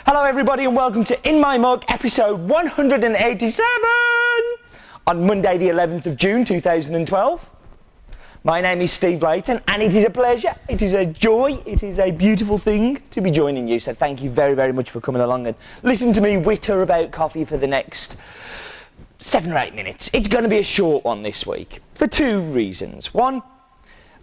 Hello everybody and welcome to In My Mug episode 187 on Monday the 11th of June 2012. My name is Steve Layton and it is a pleasure, it is a joy, it is a beautiful thing to be joining you. So thank you very, very much for coming along and listen to me witter about coffee for the next 7 or 8 minutes. It's going to be a short one this week for two reasons. One,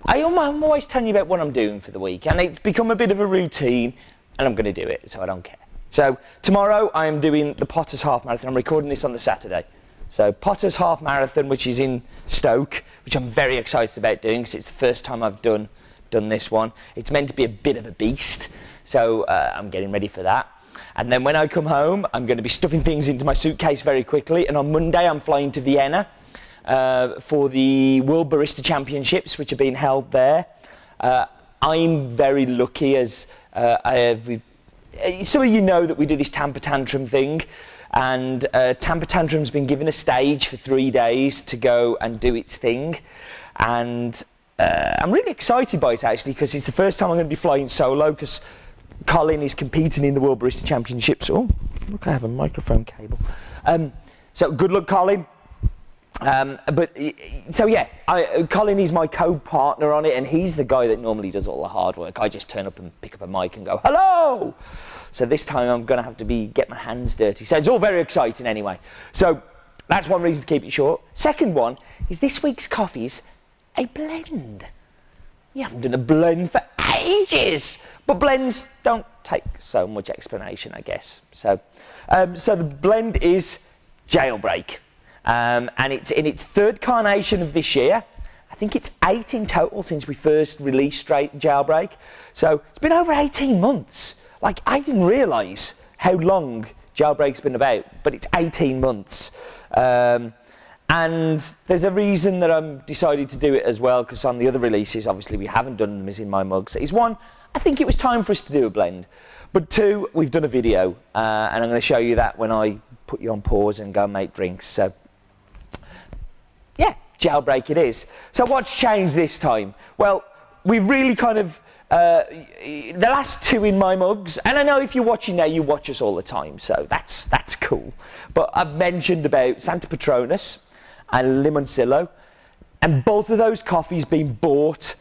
I'm always telling you about what I'm doing for the week and it's become a bit of a routine and I'm going to do it, so I don't care. So tomorrow I am doing the Potters Half Marathon. I'm recording this on the Saturday. So Potters Half Marathon, which is in Stoke, which I'm very excited about doing because it's the first time I've done this one. It's meant to be a bit of a beast, so I'm getting ready for that. And then when I come home, I'm going to be stuffing things into my suitcase very quickly. And on Monday, I'm flying to Vienna for the World Barista Championships, which are being held there. I'm very lucky as some of you know that we do this Tamper Tantrum thing, and Tamper Tantrum's been given a stage for 3 days to go and do its thing, and I'm really excited by it actually because it's the first time I'm going to be flying solo because Colin is competing in the World Barista Championships. Oh, look, I have a microphone cable. So good luck, Colin. So yeah, Colin is my co-partner on it and he's the guy that normally does all the hard work. I just turn up and pick up a mic and go, hello! So this time I'm going to have to get my hands dirty. So it's all very exciting anyway. So that's one reason to keep it short. Second one is this week's coffee's a blend. We haven't done a blend for ages, but blends don't take so much explanation, I guess. So the blend is Jailbreak. And it's in its third carnation of this year. I think it's 8 in total since we first released Jailbreak. So it's been over 18 months. Like, I didn't realise how long Jailbreak's been about, but it's 18 months. And there's a reason that I'm decided to do it as well, because on the other releases, obviously we haven't done them as in my mugs. Is one, I think it was time for us to do a blend. But two, we've done a video, and I'm going to show you that when I put you on pause and go and make drinks. So yeah, Jailbreak it is. So what's changed this time? Well, we've really kind of, the last two in my mugs, and I know if you're watching now, you watch us all the time, so that's cool. But I've mentioned about Santa Patronus and Limoncillo, and both of those coffees being bought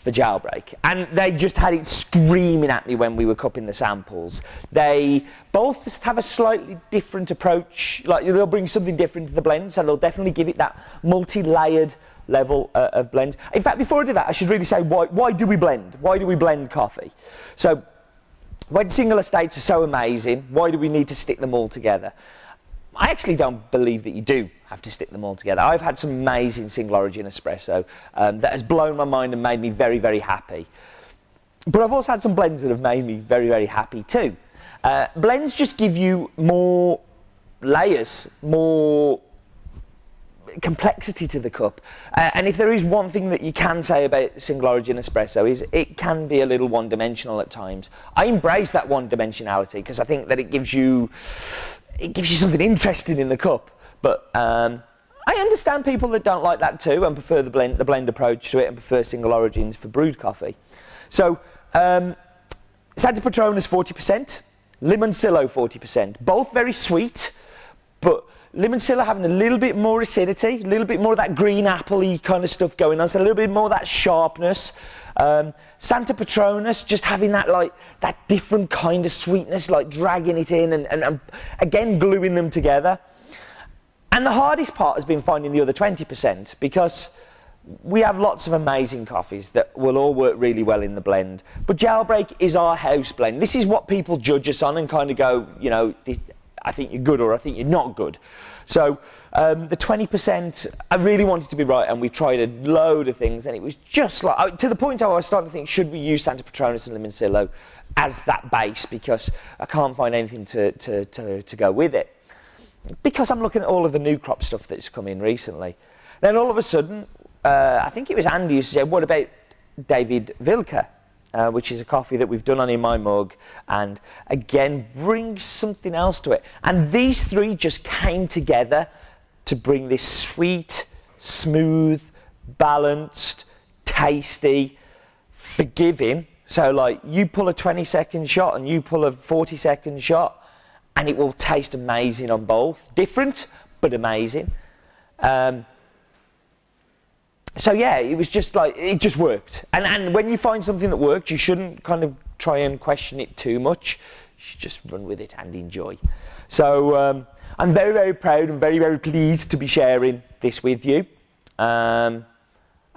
for Jailbreak, and they just had it screaming at me when we were cupping the samples. They both have a slightly different approach, like they'll bring something different to the blend, so they'll definitely give it that multi-layered level of blend. In fact, before I do that, I should really say why do we blend? Why do we blend coffee? So when single estates are so amazing, why do we need to stick them all together? I actually don't believe that you do have to stick them all together. I've had some amazing single origin espresso that has blown my mind and made me very, very happy. But I've also had some blends that have made me very, very happy too. Blends just give you more layers, more complexity to the cup. And if there is one thing that you can say about single origin espresso is it can be a little one-dimensional at times. I embrace that one-dimensionality because I think that it gives you something interesting in the cup. But I understand people that don't like that too and prefer the blend approach to it and prefer single origins for brewed coffee. So Santa Patronus 40%, Limoncillo 40%, both very sweet, but Limoncillo having a little bit more acidity, a little bit more of that green apple-y kind of stuff going on, so a little bit more of that sharpness. Santa Patronus just having that that different kind of sweetness, like dragging it in and again gluing them together. And the hardest part has been finding the other 20% because we have lots of amazing coffees that will all work really well in the blend. But Jailbreak is our house blend. This is what people judge us on and kind of go, you know, I think you're good or I think you're not good. So the 20%, I really wanted to be right, and we tried a load of things, and it was just like, to the point where I was starting to think, should we use Santa Patronus and Limoncillo as that base, because I can't find anything to go with it. Because I'm looking at all of the new crop stuff that's come in recently. Then all of a sudden, I think it was Andy who said, what about David Wilke? Which is a coffee that we've done on In My Mug, and again brings something else to it. And these three just came together to bring this sweet, smooth, balanced, tasty, forgiving, So like you pull a 20-second shot and you pull a 40-second shot and it will taste amazing on both. Different, but amazing. So yeah, it was just like, it just worked. And when you find something that worked, you shouldn't kind of try and question it too much. You should just run with it and enjoy. So I'm very, very proud and very, very pleased to be sharing this with you.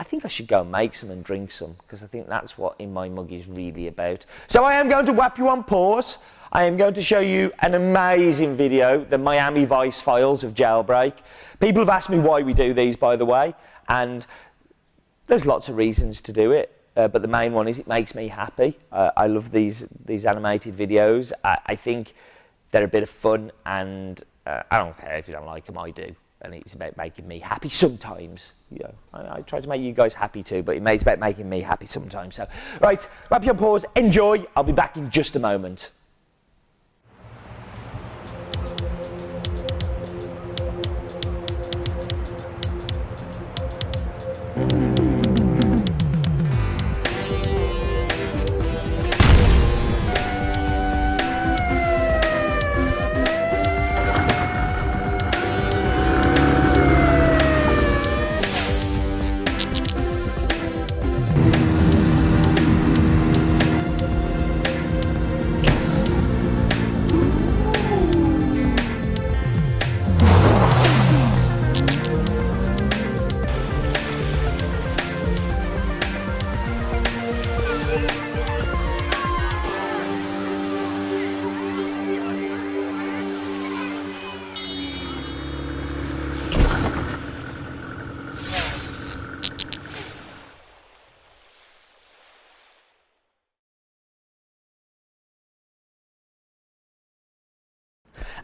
I think I should go and make some and drink some, because I think that's what In My Mug is really about. So I am going to whap you on pause. I am going to show you an amazing video, the Miami Vice files of Jailbreak. People have asked me why we do these, by the way, and there's lots of reasons to do it, but the main one is it makes me happy. I love these animated videos. I think they're a bit of fun, and I don't care if you don't like them, I do. And it's about making me happy sometimes. You know, I try to make you guys happy too, but it's about making me happy sometimes. So, right, wrap your pause, enjoy. I'll be back in just a moment.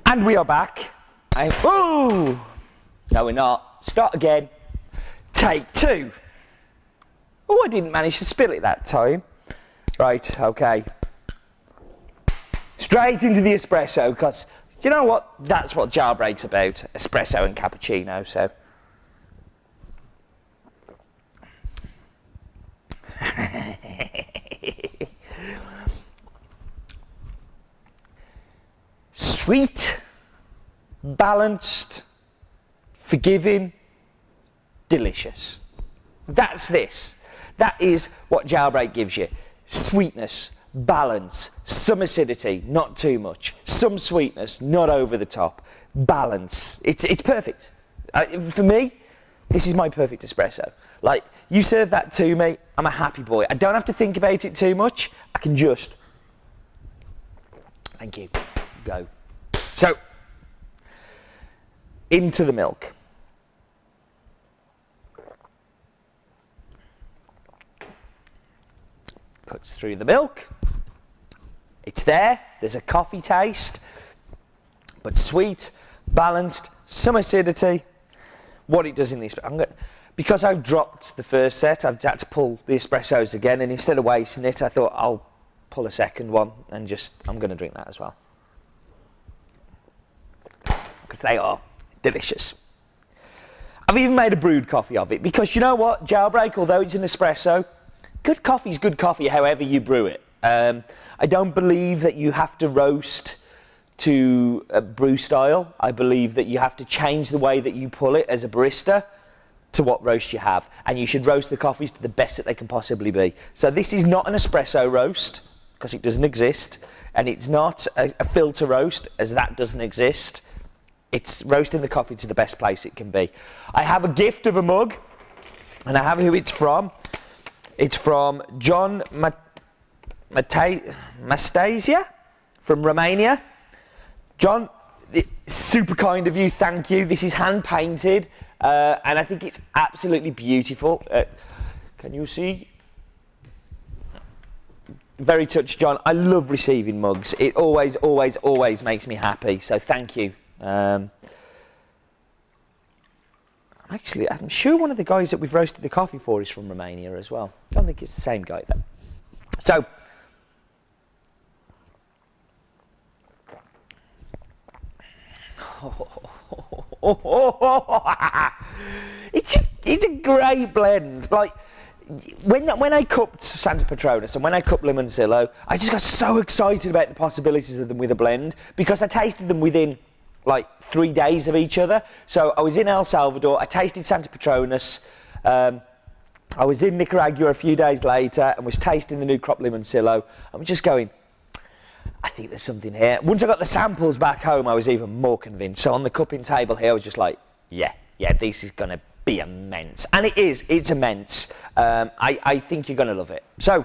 And we are back. Ooh! No, we're not. Start again. Take two. Oh, I didn't manage to spill it that time. Right, okay. Straight into the espresso, because you know what? That's what Jailbreak's about. Espresso and cappuccino, so. Sweet, balanced, forgiving, delicious. That's this. That is what Jailbreak gives you. Sweetness, balance, some acidity, not too much. Some sweetness, not over the top. Balance. It's perfect. For me, this is my perfect espresso. Like, you serve that to me, I'm a happy boy. I don't have to think about it too much. I can just, thank you, go. So, into the milk. Cuts through the milk. It's there. There's a coffee taste, but sweet, balanced, some acidity. What it does in this, because I've dropped the first set, I've had to pull the espressos again, and instead of wasting it, I thought I'll pull a second one and I'm going to drink that as well. Because they are delicious. I've even made a brewed coffee of it, because you know what, Jailbreak, although it's an espresso, good coffee is good coffee however you brew it. I don't believe that you have to roast to brew style. I believe that you have to change the way that you pull it as a barista to what roast you have, and you should roast the coffees to the best that they can possibly be. So this is not an espresso roast, because it doesn't exist, and it's not a filter roast, as that doesn't exist. It's roasting the coffee to the best place it can be. I have a gift of a mug, and I have who it's from. It's from John Mastasia from Romania. John, super kind of you, thank you. This is hand painted, and I think it's absolutely beautiful. Can you see? Very touched, John. I love receiving mugs. It always, always, always makes me happy, so thank you. Actually, I'm sure one of the guys that we've roasted the coffee for is from Romania as well. I don't think it's the same guy though. So, it's a great blend. Like, when I cupped Santa Patronus and when I cupped Limoncello, I just got so excited about the possibilities of them with a blend because I tasted them within like 3 days of each other. So I was in El Salvador, I tasted Santa Patronus, I was in Nicaragua a few days later and was tasting the new crop Limoncello. I'm just going, I think there's something here. Once I got the samples back home, I was even more convinced. So on the cupping table here, I was just like, yeah, this is going to be immense. And it is, it's immense. I think you're going to love it. So,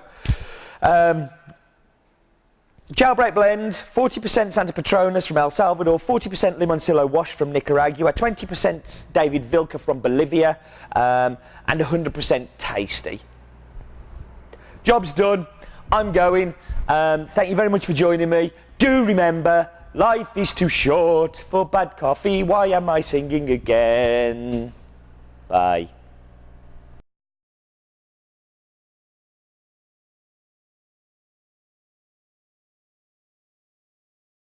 Jailbreak blend, 40% Santa Patronus from El Salvador, 40% Limoncello wash from Nicaragua, 20% David Vilca from Bolivia, and 100% tasty. Job's done. I'm going. Thank you very much for joining me. Do remember, life is too short for bad coffee. Why am I singing again? Bye.